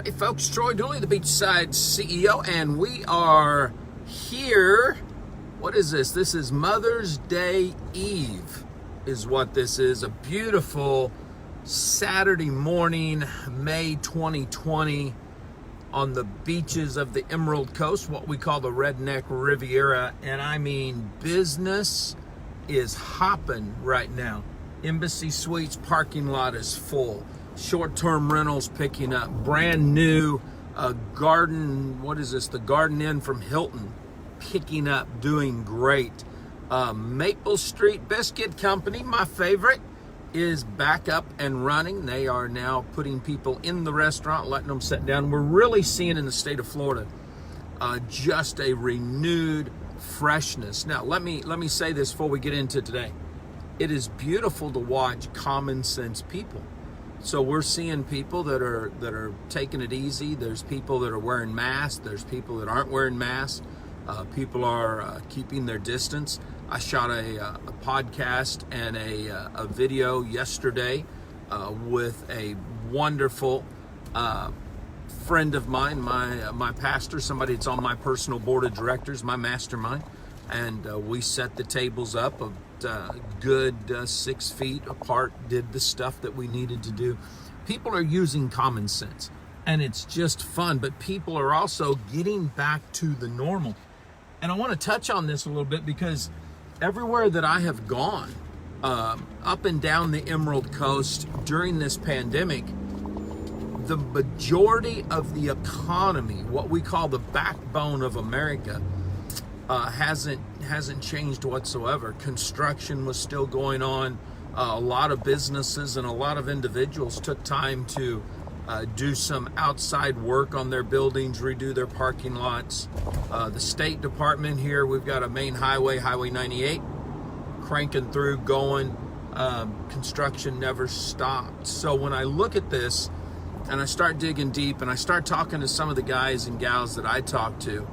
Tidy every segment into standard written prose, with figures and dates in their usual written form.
Hey folks, Troy Dooley, the Beachside CEO, and we are here. What is this? This is Mother's Day Eve is what this is. A beautiful Saturday morning, May 2020, on the beaches of the Emerald Coast, what we call the Redneck Riviera. And I mean, business is hopping right now. Embassy Suites parking lot is full. Short-term rentals picking up. Brand new garden, what is this? The Garden Inn from Hilton picking up, doing great. Maple Street Biscuit Company, my favorite, is back up and running. They are now putting people in the restaurant, letting them sit down. We're really seeing in the state of Florida just a renewed freshness. Now, let me say this before we get into today. It is beautiful to watch common sense people. So we're seeing people that are taking it easy. There's people that are wearing masks. There's people that aren't wearing masks. People are keeping their distance. I shot a podcast and a video yesterday with a wonderful friend of mine, my pastor, somebody that's on my personal board of directors, my mastermind, and we set the tables up of good 6 feet apart, did the stuff that we needed to do. People are using common sense, and it's just fun, but people are also getting back to the normal. And I want to touch on this a little bit because everywhere that I have gone, up and down the Emerald Coast during this pandemic, the majority of the economy, what we call the backbone of America, hasn't changed whatsoever. Construction was still going on. A lot of businesses and a lot of individuals took time to do some outside work on their buildings, redo their parking lots. The State Department here, we've got a main highway, Highway 98, cranking through, going. Construction never stopped. So when I look at this and I start digging deep and I start talking to some of the guys and gals that I talk to,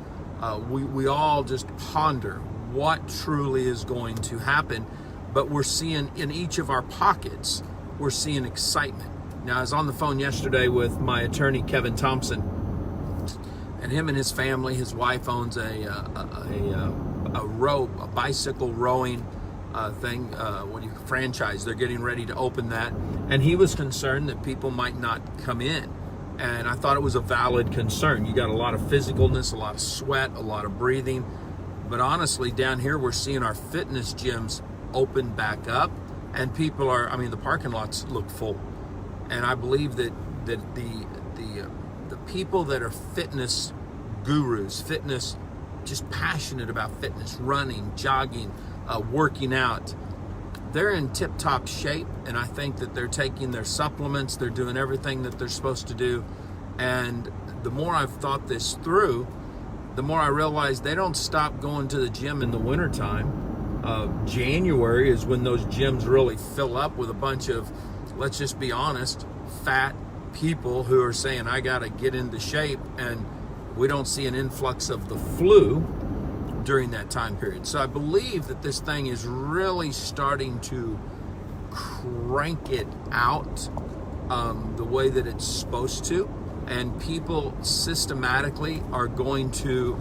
we all just ponder what truly is going to happen. But we're seeing in each of our pockets, we're seeing excitement. Now, I was on the phone yesterday with my attorney, Kevin Thompson, and him and his family, his wife owns a bicycle rowing franchise. They're getting ready to open that. And he was concerned that people might not come in. And I thought it was a valid concern. You got a lot of physicalness, a lot of sweat, a lot of breathing. But honestly, down here, we're seeing our fitness gyms open back up, and people are, the parking lots look full. And I believe that the people that are fitness gurus, just passionate about fitness, running, jogging, working out, they're in tip-top shape, and I think that they're taking their supplements, they're doing everything that they're supposed to do. And the more I've thought this through, the more I realize they don't stop going to the gym in the wintertime. January is when those gyms really fill up with a bunch of, let's just be honest, fat people who are saying, I got to get into shape, and we don't see an influx of the flu during that time period. So I believe that this thing is really starting to crank it out the way that it's supposed to, and people systematically are going to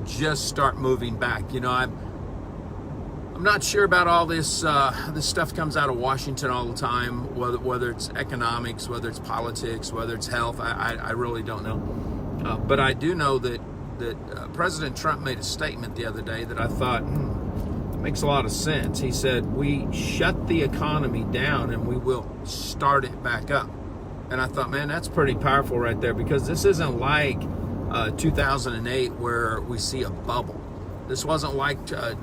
just start moving back. I'm not sure about all this. This stuff comes out of Washington all the time, whether it's economics, whether it's politics, whether it's health. I really don't know. But I do know that President Trump made a statement the other day that I thought makes a lot of sense. He said, we shut the economy down and we will start it back up. And I thought, man, that's pretty powerful right there, because this isn't like 2008 where we see a bubble. This wasn't like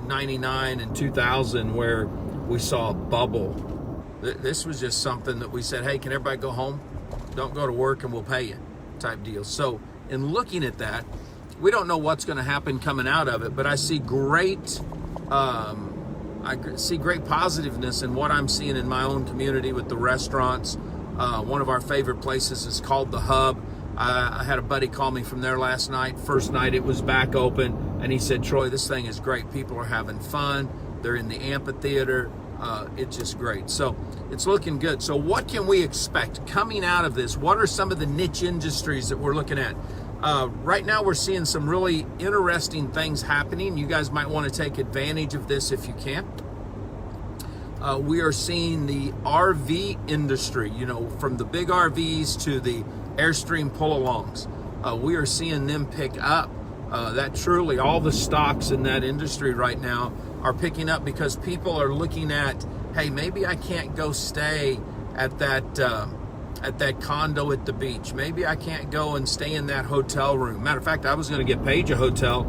99 and 2000 where we saw a bubble. This was just something that we said, hey, can everybody go home? Don't go to work and we'll pay you type deal. So in looking at that, we don't know what's going to happen coming out of it, but I see great positiveness in what I'm seeing in my own community with the restaurants. One of our favorite places is called The Hub. I had a buddy call me from there last night. First night it was back open, and he said, Troy, this thing is great. People are having fun. They're in the amphitheater. it's just great. So it's looking good. So what can we expect coming out of this? What are some of the niche industries that we're looking at? Right now we're seeing some really interesting things happening. You guys might want to take advantage of this if you can. We are seeing the RV industry, from the big RVs to the Airstream pull-alongs. We are seeing them pick up. That truly, all the stocks in that industry right now are picking up because people are looking at, hey, maybe I can't go stay at that condo at the beach. Maybe I can't go and stay in that hotel room. Matter of fact, I was going to get Paige a hotel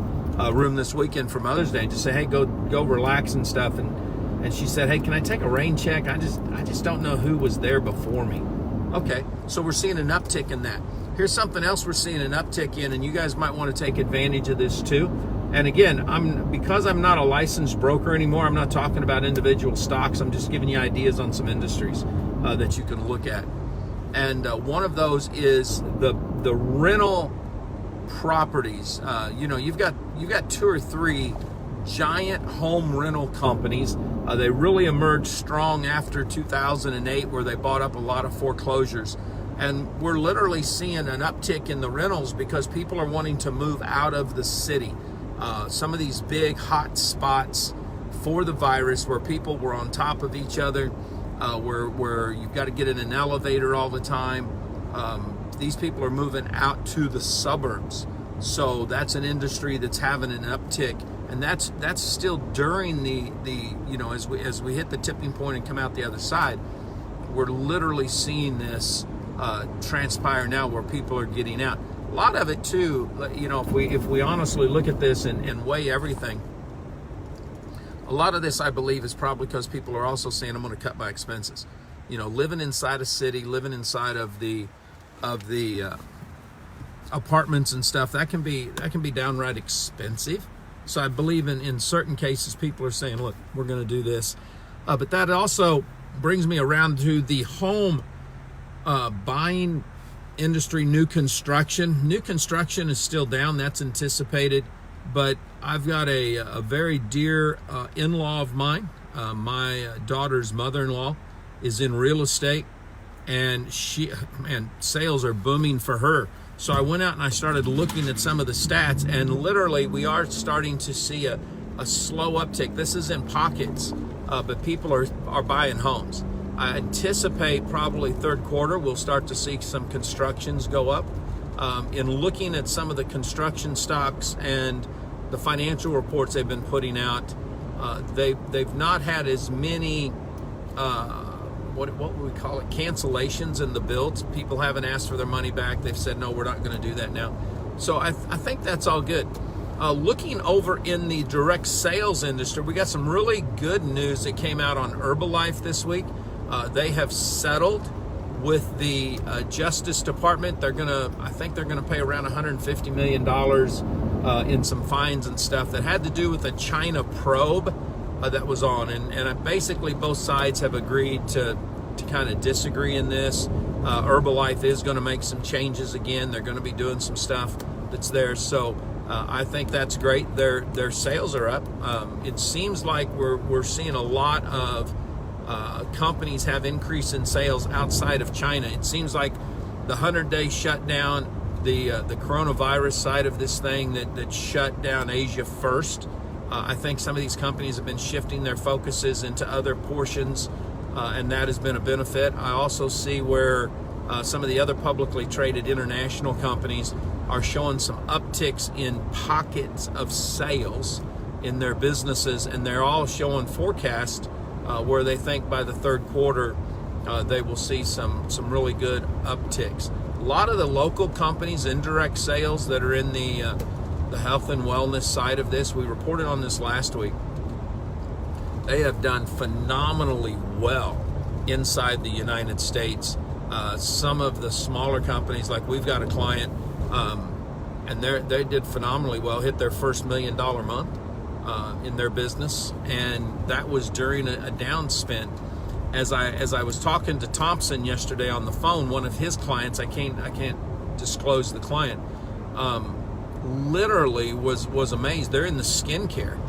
room this weekend for Mother's Day to say, hey, go relax and stuff. And she said, hey, can I take a rain check? I just don't know who was there before me. Okay, so we're seeing an uptick in that. Here's something else we're seeing an uptick in, and you guys might want to take advantage of this too. And again, because I'm not a licensed broker anymore, I'm not talking about individual stocks. I'm just giving you ideas on some industries that you can look at. And one of those is the rental properties. You've got 2 or 3 giant home rental companies. They really emerged strong after 2008, where they bought up a lot of foreclosures. And we're literally seeing an uptick in the rentals because people are wanting to move out of the city. Some of these big hot spots for the virus, where people were on top of each other, where you've got to get in an elevator all the time. These people are moving out to the suburbs. So that's an industry that's having an uptick. And that's still during the as we hit the tipping point and come out the other side. We're literally seeing this transpire now, where people are getting out. A lot of it too, if we honestly look at this and weigh everything, a lot of this, I believe, is probably because people are also saying, I'm going to cut my expenses. Living inside a city, living inside of the apartments and stuff, that can be downright expensive. So I believe in certain cases, people are saying, look, we're going to do this. But that also brings me around to the home buying industry. New construction is still down. That's anticipated. But I've got a very dear in-law of mine. My daughter's mother-in-law is in real estate, and sales are booming for her. So I went out and I started looking at some of the stats, and literally we are starting to see a slow uptick. This is in pockets, but people are buying homes. I anticipate probably third quarter we'll start to see some constructions go up. In looking at some of the construction stocks and the financial reports they've been putting out, they've not had as many what would we call it, cancellations in the builds. People haven't asked for their money back. They've said, no, we're not going to do that now. So I think that's all good. Looking over in the direct sales industry, we got some really good news that came out on Herbalife this week. They have settled with the Justice Department. I think they're gonna pay around $150 million in some fines and stuff that had to do with a China probe that was on, and basically both sides have agreed to kind of disagree in this. Herbalife is going to make some changes again. They're going to be doing some stuff that's there, so I think that's great. Their sales are up. It seems like we're seeing a lot of companies have increase in sales outside of China. It seems like the 100-day shutdown, the coronavirus side of this thing that shut down Asia first. I think some of these companies have been shifting their focuses into other portions, and that has been a benefit. I also see where some of the other publicly traded international companies are showing some upticks in pockets of sales in their businesses, and they're all showing forecasts where they think by the third quarter they will see some really good upticks. A lot of the local companies, indirect sales that are in the health and wellness side of this, we reported on this last week, they have done phenomenally well inside the United States. Some of the smaller companies, like we've got a client, and they did phenomenally well, hit their first $1 million month in their business, and that was during a down spin. As I was talking to Thompson yesterday on the phone, one of his clients, I can't disclose the client, literally was amazed. They're in the skincare,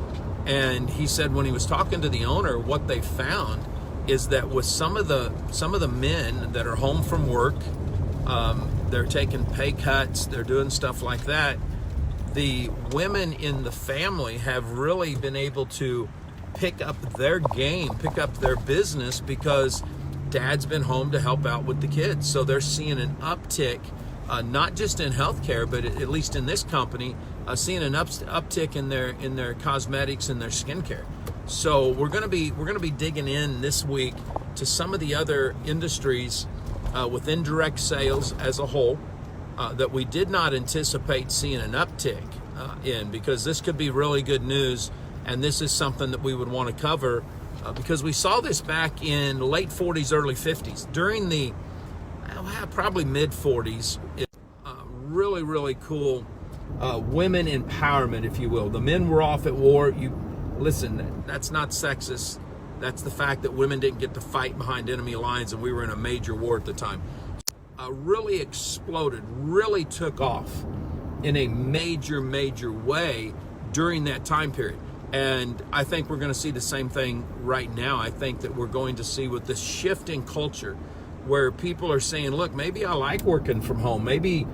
And he said when he was talking to the owner, what they found is that with some of the men that are home from work, they're taking pay cuts, they're doing stuff like that. The women in the family have really been able to pick up their game, pick up their business, because dad's been home to help out with the kids. So they're seeing an uptick, not just in healthcare, but at least in this company, seeing an uptick in their cosmetics and their skincare. So we're gonna be digging in this week to some of the other industries with indirect sales as a whole that we did not anticipate seeing an uptick in, because this could be really good news, and this is something that we would want to cover because we saw this back in late 40s, early 50s, during the probably mid 40s. Really, really cool women empowerment, if you will. The men were off at war. Listen, that's not sexist. That's the fact that women didn't get to fight behind enemy lines, and we were in a major war at the time. Really exploded, really took off in a major, major way during that time period. And I think we're going to see the same thing right now. I think that we're going to see with this shift in culture where people are saying, look, maybe I like working from home. Maybe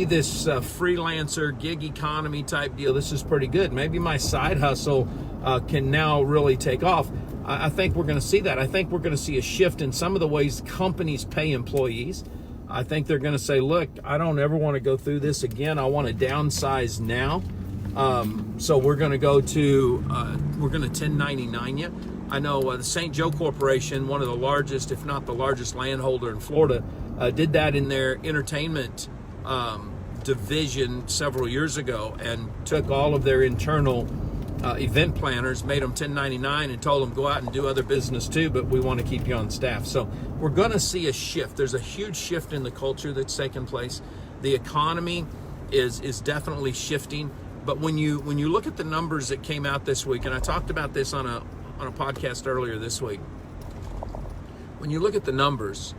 this freelancer gig economy type deal, this is pretty good. Maybe my side hustle can now really take off. I think we're going to see that. I think we're going to see a shift in some of the ways companies pay employees. I think they're going to say, look, I don't ever want to go through this again. I want to downsize now. So we're going to go to, we're going to 1099 you. I know the St. Joe Corporation, one of the largest, if not the largest landholder in Florida, did that in their entertainment division several years ago, and took all of their internal event planners, made them 1099 and told them go out and do other business too, but we want to keep you on staff. So we're going to see a shift. There's a huge shift in the culture that's taking place. The economy is definitely shifting. But when you look at the numbers that came out this week, and I talked about this on a podcast earlier this week, when you look at the numbers,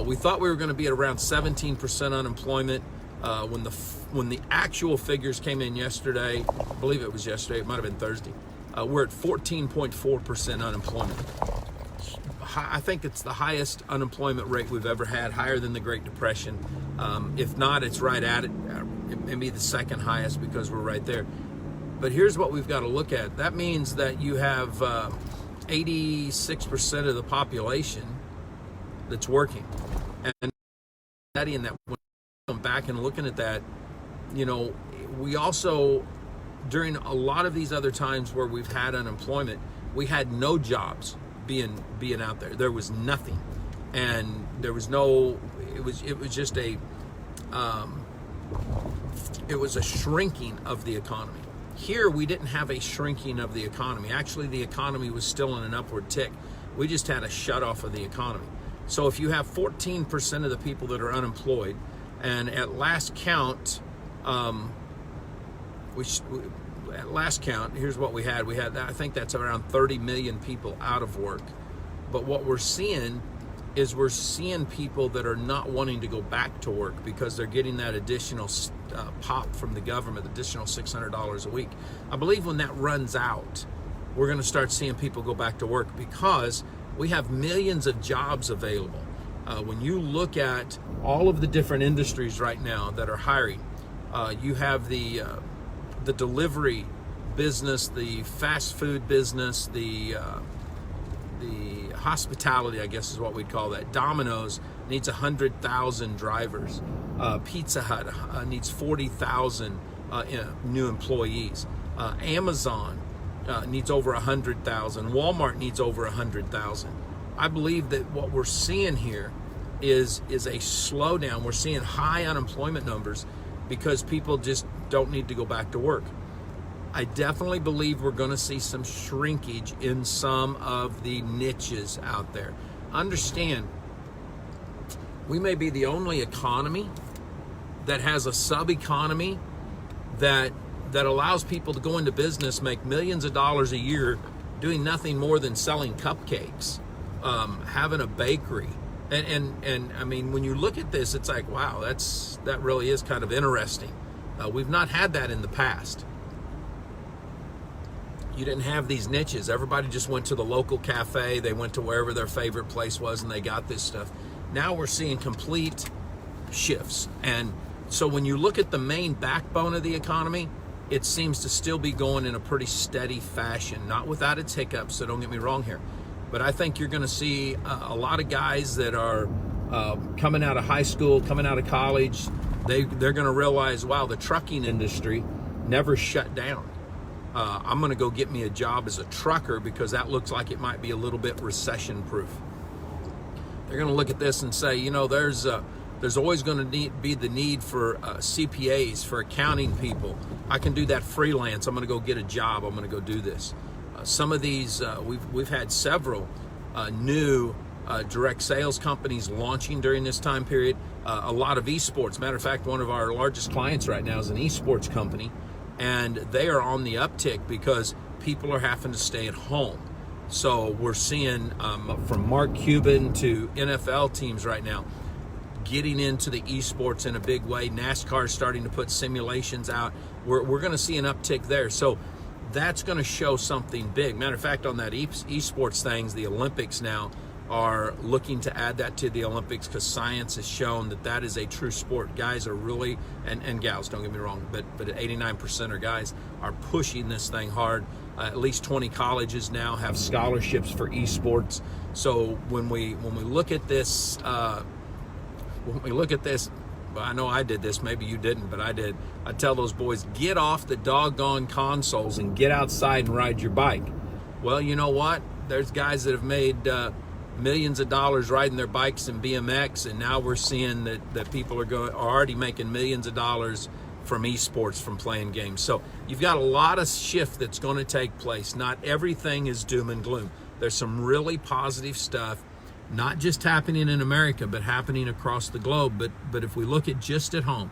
we thought we were going to be at around 17% unemployment. When the actual figures came in yesterday, I believe it was yesterday, it might have been Thursday, we're at 14.4% unemployment. I think it's the highest unemployment rate we've ever had, higher than the Great Depression. If not, it's right at it. It may be the second highest because we're right there. But here's what we've got to look at. That means that you have 86% of the population that's working. And studying that, when I'm back and looking at that, we also, during a lot of these other times where we've had unemployment, we had no jobs being out there. There was nothing, and there was no. It was just a. It was a shrinking of the economy. Here, we didn't have a shrinking of the economy. Actually, the economy was still in an upward tick. We just had a shut off of the economy. So if you have 14% of the people that are unemployed, and at last count, here's what we had. I think that's around 30 million people out of work. But what we're seeing is people that are not wanting to go back to work because they're getting that additional pop from the government, additional $600 a week. I believe when that runs out, we're going to start seeing people go back to work because we have millions of jobs available. When you look at all of the different industries right now that are hiring, you have the delivery business, the fast food business, the hospitality, I guess is what we'd call that. Domino's needs 100,000 drivers. Pizza Hut needs 40,000 new employees. Amazon needs over 100,000. Walmart needs over 100,000. I believe that what we're seeing here is a slowdown. We're seeing high unemployment numbers because people just don't need to go back to work. I definitely believe we're going to see some shrinkage in some of the niches out there. Understand, we may be the only economy that has a sub-economy that allows people to go into business, make millions of dollars a year, doing nothing more than selling cupcakes, having a bakery. And I mean, when you look at this, it's like, wow, that really is kind of interesting. We've not had that in the past. you didn't have these niches. Everybody just went to the local cafe. They went to wherever their favorite place was and they got this stuff. Now we're seeing complete shifts. And so when you look at the main backbone of the economy, it seems to still be going in a pretty steady fashion, not without its hiccups, so don't get me wrong here. But I think you're going to see a lot of guys that are coming out of high school, coming out of college, they're going to realize, wow, the trucking industry never shut down. I'm going to go get me a job as a trucker because that looks like it might be a little bit recession-proof. They're going to look at this and say, you know, there's always going to be the need for CPAs, for accounting people. I can do that freelance. I'm going to go get a job. I'm going to go do this. Some of these, we've had several new direct sales companies launching during this time period. A lot of esports. Matter of fact, one of our largest clients right now is an esports company, and they are on the uptick because people are having to stay at home. So we're seeing from Mark Cuban to NFL teams right now getting into the esports in a big way. NASCAR is starting to put simulations out. We're going to see an uptick there. So that's going to show something big. Matter of fact, on that esports things, the Olympics now are looking to add that to the Olympics because science has shown that that is a true sport. Guys are really, and gals, don't get me wrong, but 89% of guys are pushing this thing hard. At least 20 colleges now have scholarships for esports. So when we look at this, well, I know I did this, maybe you didn't, but I did. I tell those boys, get off the doggone consoles and get outside and ride your bike. Well, you know what? There's guys that have made millions of dollars riding their bikes and BMX, and now we're seeing that people are already making millions of dollars from esports, from playing games. So you've got a lot of shift that's going to take place. Not everything is doom and gloom. There's some really positive stuff, not just happening in America, but happening across the globe. But if we look at just at home,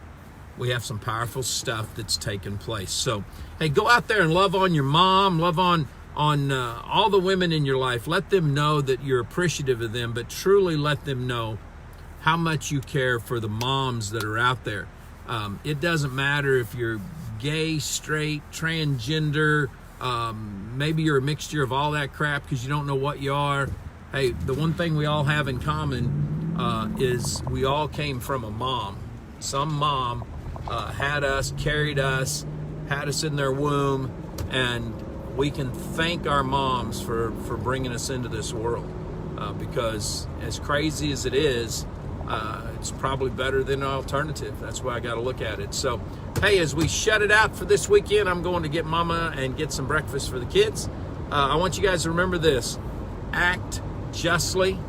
we have some powerful stuff that's taken place. So, hey, go out there and love on your mom, love on all the women in your life. Let them know that you're appreciative of them, but truly let them know how much you care for the moms that are out there. It doesn't matter if you're gay, straight, transgender, maybe you're a mixture of all that crap because you don't know what you are. Hey, the one thing we all have in common is we all came from a mom. Some mom had us, carried us, had us in their womb, and we can thank our moms for bringing us into this world because as crazy as it is, it's probably better than an alternative. That's why I got to look at it. So, hey, as we shut it out for this weekend, I'm going to get mama and get some breakfast for the kids. I want you guys to remember this. Act justly,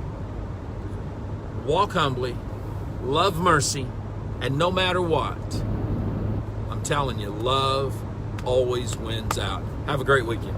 walk humbly, love mercy, and no matter what, I'm telling you, love always wins out. Have a great weekend.